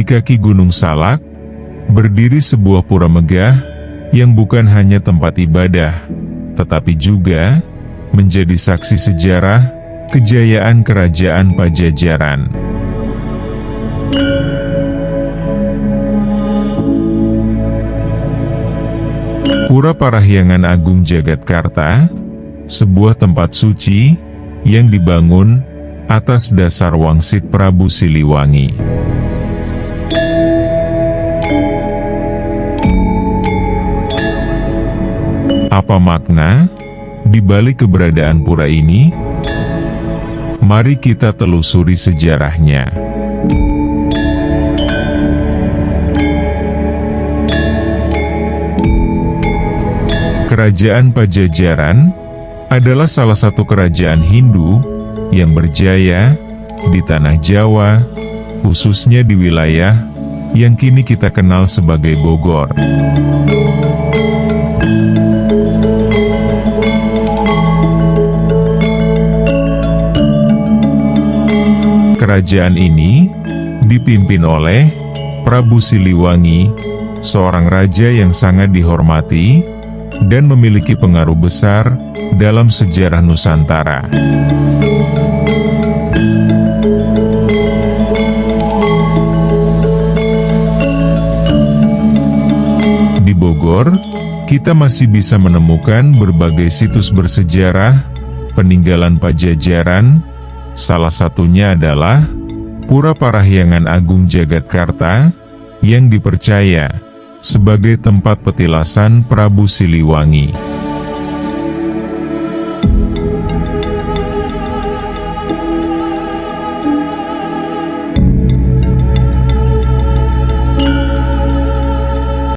Di kaki Gunung Salak, berdiri sebuah pura megah yang bukan hanya tempat ibadah, tetapi juga menjadi saksi sejarah kejayaan Kerajaan Pajajaran. Pura Parahyangan Agung Jagatkarta, sebuah tempat suci yang dibangun atas dasar wangsit Prabu Siliwangi. Apa makna di balik keberadaan pura ini? Mari kita telusuri sejarahnya. Kerajaan Pajajaran adalah salah satu kerajaan Hindu yang berjaya di tanah Jawa, khususnya di wilayah yang kini kita kenal sebagai Bogor. Kerajaan ini dipimpin oleh Prabu Siliwangi, seorang raja yang sangat dihormati dan memiliki pengaruh besar dalam sejarah Nusantara. Di Bogor, kita masih bisa menemukan berbagai situs bersejarah peninggalan Pajajaran. Salah satunya adalah Pura Parahyangan Agung Jagatkarta yang dipercaya sebagai tempat petilasan Prabu Siliwangi.